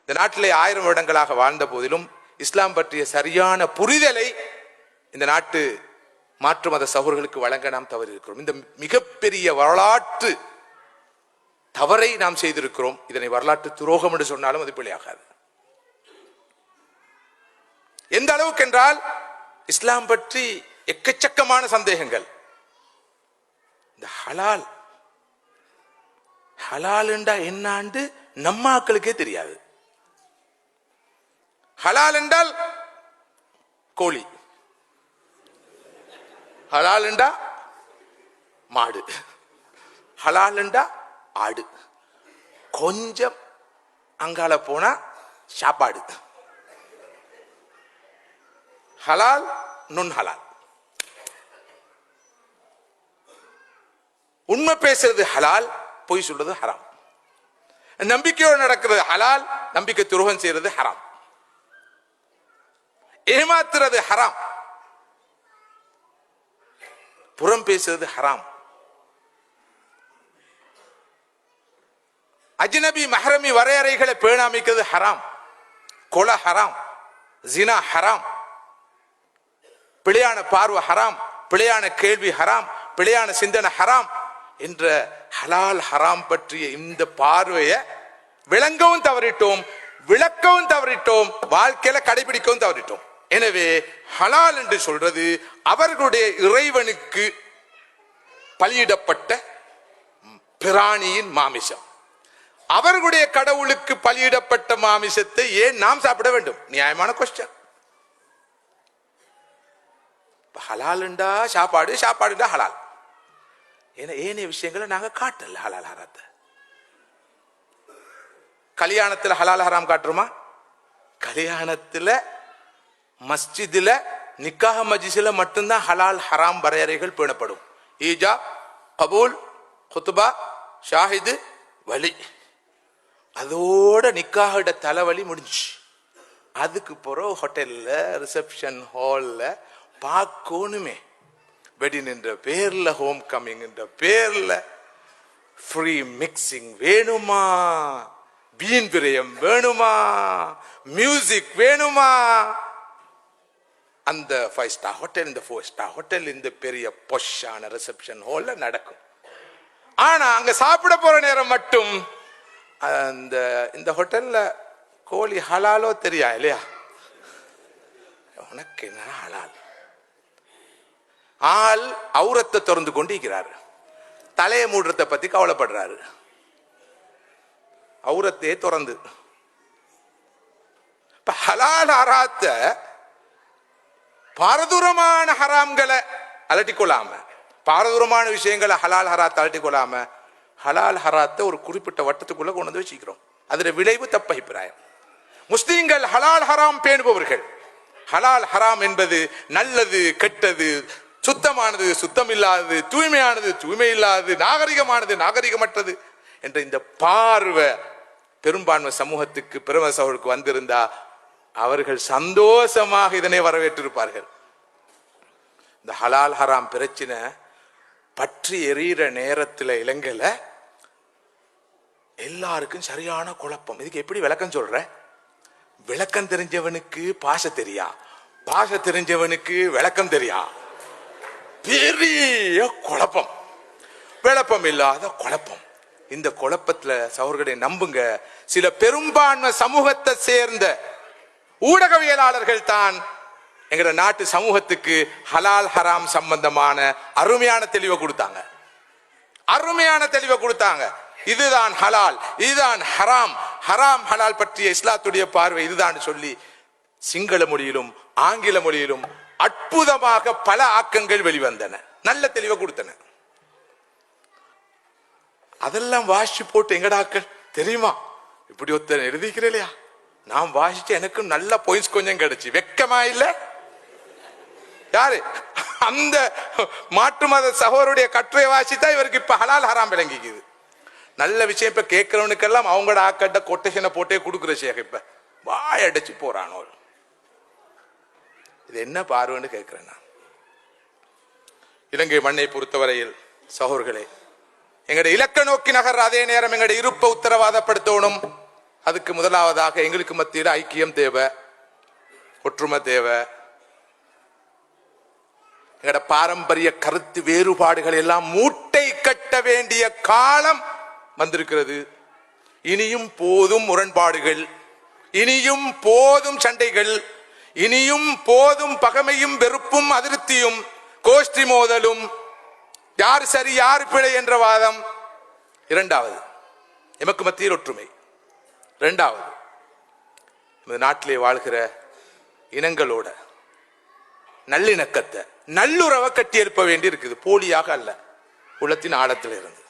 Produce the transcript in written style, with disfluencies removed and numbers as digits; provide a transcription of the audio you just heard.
இந்த நாட்டிலே 1000 வருடங்களாக வாழ்ந்த போதிலும் இஸ்லாம் பற்றிய சரியான புரிதலை இந்த நாட்டு மாற்று மத சகோதரர்களுக்கு வழங்க நாம் தவறியிருக்கிறோம். இந்த மிகப்பெரிய வரலாற்று தவறை நாம் செய்திருக்கிறோம். இதனை வரலாற்று துரோகம் என்று சொன்னாலும் அது பிழையாகாது. எந்த அளவுக்கு என்றால் இஸ்லாம் பற்றி எக்கச்சக்கமான சந்தேகங்கள். இந்த ஹலால் ஹலால் என்றா என்னாண்டு நம்ம ஆக்களுக்கே தெரியாது. ஹலால் என்றால் கோழி, ஹலால் என்றா மாடு, ஹலால் என்றா ஆடு, கொஞ்சம் அங்கால போனா சாப்பாடு. ஹலால் நுண் ஹலால். உண்மை பேசுறது ஹலால், பொய் சொல்றது ஹராம். நம்பிக்கையோடு நடக்கிறது ஹலால், நம்பிக்கை துரோகம் செய்யறது ஹராம். ஏமாத்துறது ஹராம், புறம் பேசுறது ஹராம். அஜ்னபி மஹ்ரமி வரையறைகளை பேணாமிக்கிறது ஹராம். கொலை ஹராம், ஜினா ஹராம், பிழையான பார்வை ஹராம், பிழையான கேள்வி ஹராம், பிழையான சிந்தனை ஹராம் என்ற ஹலால் ஹராம் பற்றிய இந்த பார்வையை விளங்கவும் தவறிட்டோம், விளக்கவும் தவறிட்டோம், வாழ்க்கையில கடைபிடிக்கவும் தவறிட்டோம். எனவே ஹலால் என்று சொல்றது அவர்களுடைய இறைவனுக்கு பலியிடப்பட்ட பிராணியின் மாமிசம். அவர்களுடைய கடவுளுக்கு பலியிடப்பட்ட மாமிசத்தை ஏன் நாம் சாப்பிட வேண்டும்? நியாயமான கொஸ்டின். ஹலாலுண்டா சாப்பாடு, சாப்பாடுண்டா ஹலால். ஏனைய விஷயங்களை நாங்க காட்டல ஹலால் ஹராத்த. கல்யாணத்துல ஹலால் ஹராம் காட்டுறோமா? கல்யாணத்துல மஸ்ஜிதுல நிக்காஹ் மஜ்லிஸ்ல மட்டும்தான் ஹலால் ஹராம் வரையறைகள் பேணப்படும். ஈஜாப், கபூல், குத்பா, ஷாஹிது, வலி, அதோட நிக்காஹோட தலைவலி முடிஞ்சு. அதுக்கு பிறகு ஹோட்டல்ல ரிசப்ஷன் ஹால்ல பார்க்கணுமே. வெட்டிங் என்ற பேர்ல, ஹோம் கமிங் என்ற பேர்ல ஃப்ரீ மிக்சிங் வேணுமா, வீண் விரயம் வேணுமா, மியூசிக் வேணுமா? அந்த 5 ஸ்டார் ஹோட்டல், இந்த 4 ஸ்டார் ஹோட்டல், இந்த பெரிய பொஷான ரிசப்ஷன் ஹால்ல நடக்கும். ஆனா அங்க சாப்பிட போற நேரம் மட்டும் இந்த ஹோட்டல்ல கோழி ஹலாலோ தெரியா இல்லையா? உனக்கு என்ன ஹலால்? ஆள் அவுரத்தை திறந்து கொண்டு இருக்கிறாரு, தலையை மூடுறத பத்தி கவலைப்படுறாரு. அவுரத்தையே திறந்து ஹலால் ஹராத்த பாரதூரமான ஹராம்களை அலட்டிக்கொள்ளாம, பாரதூரமான விஷயங்களை ஹலால் ஹராத்தை அலட்டிக்கொள்ளாம, ஹலால் ஹராத்தை ஒரு குறிப்பிட்ட வட்டத்துக்குள்ள கொண்டு வந்து வச்சுக்கிறோம். அதுல விளைவு தப்ப அபிப்பிராயம். முஸ்லிம்கள் ஹலால் ஹராம் பேணுபவர்கள். ஹலால் ஹராம் என்பது நல்லது, கெட்டது, சுத்தமானது, சுத்தம் இல்லாதது, தூய்மையானது, தூய்மை இல்லாதது, நாகரிகமானது, நாகரிகமற்றது என்ற இந்த பார்வை பெரும்பான்மை சமூகத்துக்கு, பெருமசவர்களுக்கு வந்திருந்தா அவர்கள் சந்தோஷமாக இதனை வரவேற்றிருப்பார்கள். இந்த ஹலால் ஹராம் பிரச்சனை பற்றி எறிகிற நேரத்தில் இலங்கையில எல்லாருக்கும் சரியான குழப்பம். இதுக்கு எப்படி விளக்கம் சொல்ற? விளக்கம் தெரிஞ்சவனுக்கு பாச தெரியா, பாச தெரிஞ்சவனுக்கு விளக்கம் தெரியா. பெரிய குழப்பம், விளப்பம் இல்லாத குழப்பம். இந்த குழப்பத்துல சகோதரர்களை நம்புங்க, சில பெரும்பான்மை சமூகத்தை சேர்ந்த ஊடகவியலாளர்கள் தான் எங்க நாட்டு சமூகத்துக்கு ஹலால் ஹராம் சம்பந்தமான அருமையான தெளிவை கொடுத்தாங்க. அருமையான தெளிவை கொடுத்தாங்க. இதுதான் ஹலால், இதுதான் ஹராம், ஹராம் ஹலால் பற்றிய இஸ்லாத்துடைய பார்வை இதுதான் சொல்லி சிங்கள மொழியிலும் ஆங்கில மொழியிலும் அற்புதமாக பல ஆக்கங்கள் வெளிவந்தன, நல்ல தெளிவை கொடுத்தன. அதெல்லாம் வாசிச்சு போட்டு எங்கடாக்கள் தெரியுமா இப்படி ஒருத்தர் எழுதிக்கிறேன் இல்லையா, நான் வாசிச்சு எனக்கு நல்ல பாயிண்ட்ஸ் கொஞ்சம் கிடைச்சு. வெக்கமா இல்ல? யாரு அந்த மாற்று மத சகோதரருடைய கட்டுரை வாசித்தா இவருக்கு இப்ப ஹலால் ஹராம் விளங்கிக்குது. நல்ல விஷயம் இப்ப கேட்கிறவனுக்கெல்லாம் அவங்களோட ஆக்கட்ட கொட்டேஷனை போட்டே கொடுக்குற சேக இப்ப வாயடைச்சு போறானோ. இது என்ன பார்வைன்னு கேட்கிறேன் நான். இலங்கை மண்ணை பொறுத்தவரையில் சகோதரர்களே, எங்களுடைய இலக்க நோக்கி நகர், அதே நேரம் எங்களுடைய இருப்பை உத்தரவாதப்படுத்தணும். அதுக்கு முதலாவதாக எங்களுக்கு மத்தியில் ஐக்கியம் தேவை, ஒற்றுமை தேவை. எங்கட பாரம்பரிய கருத்து வேறுபாடுகள் எல்லாம் மூட்டை கட்ட வேண்டிய காலம் வந்திருக்கிறது. இனியும் போதும் முரண்பாடுகள், இனியும் போதும் சண்டைகள், இனியும் போதும் பகைமையும் வெறுப்பும் அதிருப்தியும் கோஷ்டி மோதலும், யார் சரி யார் பிழை என்ற வாதம். இரண்டாவது, எமக்கு மத்தியில் ஒற்றுமை. இரண்டாவது, நமது நாட்டிலே வாழ்கிற இனங்களோட நல்லிணக்கத்தை, நல்லுறவை கட்டி எழுப்ப வேண்டி இருக்குது. போலியாக அல்ல, உள்ளத்தின் ஆழத்தில் இருந்து.